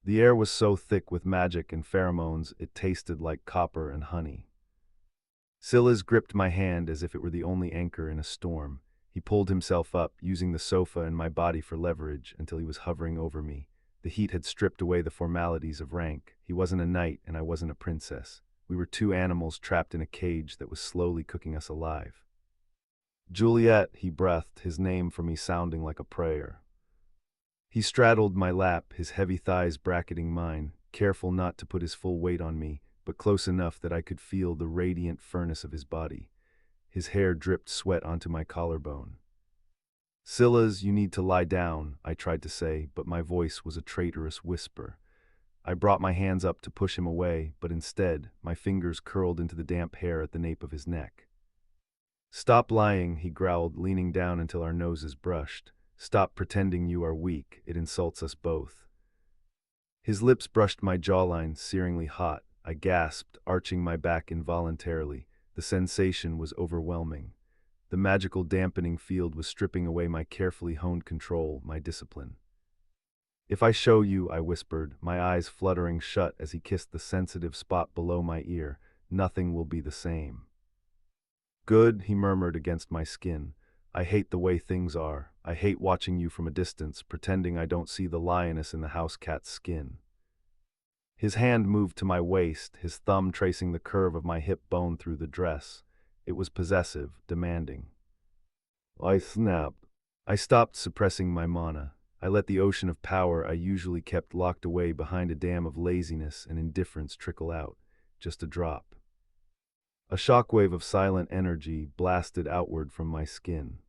The air was so thick with magic and pheromones it tasted like copper and honey. Silas gripped my hand as if it were the only anchor in a storm. He pulled himself up, using the sofa and my body for leverage until he was hovering over me. The heat had stripped away the formalities of rank. He wasn't a knight and I wasn't a princess. We were two animals trapped in a cage that was slowly cooking us alive. Juliette, he breathed, his name for me sounding like a prayer. He straddled my lap, his heavy thighs bracketing mine, careful not to put his full weight on me, but close enough that I could feel the radiant furnace of his body. His hair dripped sweat onto my collarbone. Silas, you need to lie down, I tried to say, but my voice was a traitorous whisper. I brought my hands up to push him away, but instead, my fingers curled into the damp hair at the nape of his neck. Stop lying, he growled, leaning down until our noses brushed. Stop pretending you are weak, it insults us both. His lips brushed my jawline, searingly hot. I gasped, arching my back involuntarily. The sensation was overwhelming. The magical dampening field was stripping away my carefully honed control, my discipline. If I show you, I whispered, my eyes fluttering shut as he kissed the sensitive spot below my ear, nothing will be the same. Good, he murmured against my skin. I hate the way things are. I hate watching you from a distance, pretending I don't see the lioness in the house cat's skin. His hand moved to my waist, his thumb tracing the curve of my hip bone through the dress. It was possessive, demanding. I snapped. I stopped suppressing my mana. I let the ocean of power I usually kept locked away behind a dam of laziness and indifference trickle out, just a drop. A shockwave of silent energy blasted outward from my skin.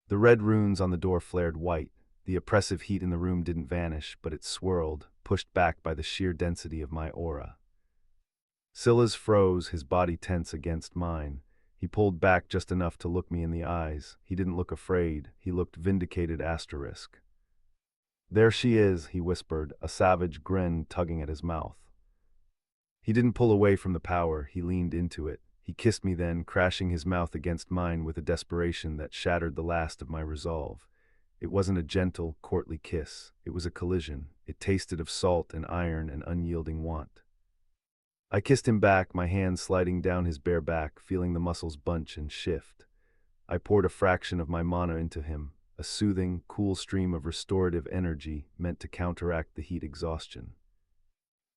The red runes on the door flared white. The oppressive heat in the room didn't vanish, but it swirled, pushed back by the sheer density of my aura. Silas froze, his body tense against mine. He pulled back just enough to look me in the eyes. He didn't look afraid, he looked vindicated asterisk. There she is, he whispered, a savage grin tugging at his mouth. He didn't pull away from the power, he leaned into it. He kissed me then, crashing his mouth against mine with a desperation that shattered the last of my resolve. It wasn't a gentle, courtly kiss. It was a collision. It tasted of salt and iron and unyielding want. I kissed him back, my hand sliding down his bare back, feeling the muscles bunch and shift. I poured a fraction of my mana into him, a soothing, cool stream of restorative energy meant to counteract the heat exhaustion.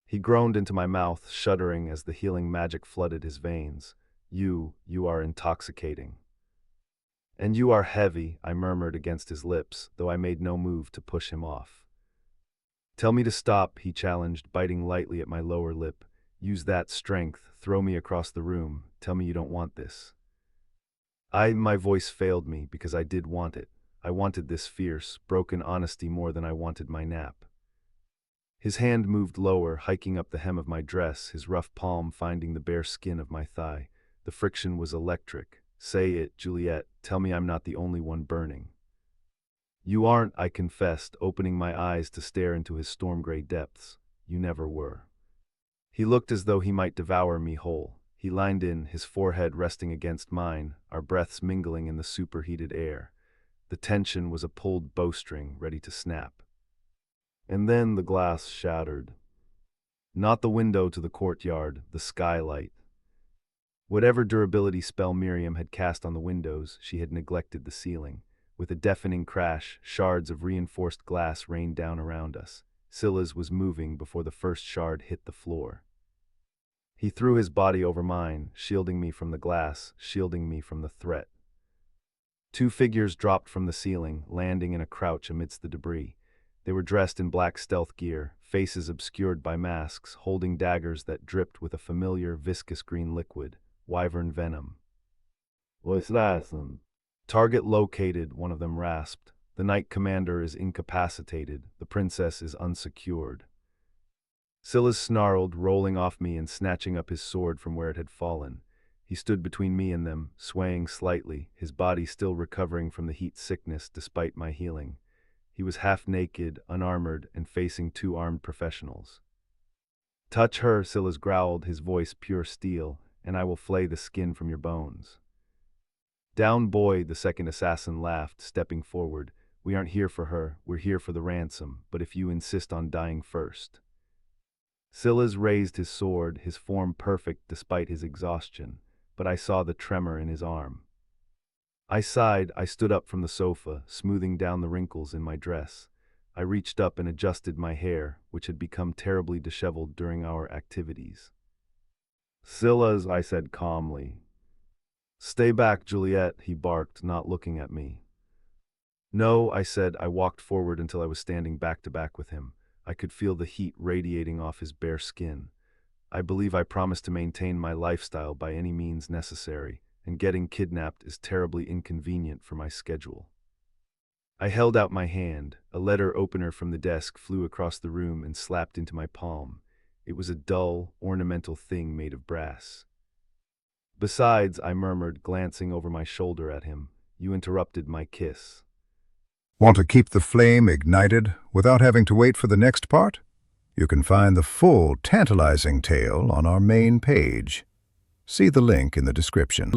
He groaned into my mouth, shuddering as the healing magic flooded his veins. You are intoxicating. And you are heavy, I murmured against his lips, though I made no move to push him off. Tell me to stop, he challenged, biting lightly at my lower lip. Use that strength, throw me across the room, tell me you don't want this. My voice failed me because I did want it. I wanted this fierce, broken honesty more than I wanted my nap. His hand moved lower, hiking up the hem of my dress, his rough palm finding the bare skin of my thigh. The friction was electric. Say it, Juliette, tell me I'm not the only one burning. You aren't, I confessed, opening my eyes to stare into his storm-gray depths. You never were. He looked as though he might devour me whole. He leaned in, his forehead resting against mine, our breaths mingling in the superheated air. The tension was a pulled bowstring ready to snap. And then the glass shattered. Not the window to the courtyard, the skylight. Whatever durability spell Miriam had cast on the windows, she had neglected the ceiling. With a deafening crash, shards of reinforced glass rained down around us. Silas was moving before the first shard hit the floor. He threw his body over mine, shielding me from the glass, shielding me from the threat. Two figures dropped from the ceiling, landing in a crouch amidst the debris. They were dressed in black stealth gear, faces obscured by masks, holding daggers that dripped with a familiar, viscous green liquid, wyvern venom. "What's that?" "Target located," one of them rasped. "The Knight Commander is incapacitated. The princess is unsecured." Silas snarled, rolling off me and snatching up his sword from where it had fallen. He stood between me and them, swaying slightly, his body still recovering from the heat sickness despite my healing. He was half naked, unarmored, and facing two armed professionals. "Touch her," Silas growled, his voice pure steel, "and I will flay the skin from your bones." "Down, boy," the second assassin laughed, stepping forward. We aren't here for her, we're here for the ransom, but if you insist on dying first. Silas raised his sword, his form perfect despite his exhaustion, but I saw the tremor in his arm. I sighed, I stood up from the sofa, smoothing down the wrinkles in my dress. I reached up and adjusted my hair, which had become terribly disheveled during our activities. Silas, I said calmly. Stay back, Juliette, he barked, not looking at me. No, I said. I walked forward until I was standing back to back with him. I could feel the heat radiating off his bare skin. I believe I promised to maintain my lifestyle by any means necessary, and getting kidnapped is terribly inconvenient for my schedule. I held out my hand. A letter opener from the desk flew across the room and slapped into my palm. It was a dull, ornamental thing made of brass. Besides, I murmured, glancing over my shoulder at him, you interrupted my kiss. Want to keep the flame ignited without having to wait for the next part? You can find the full, tantalizing tale on our main page. See the link in the description.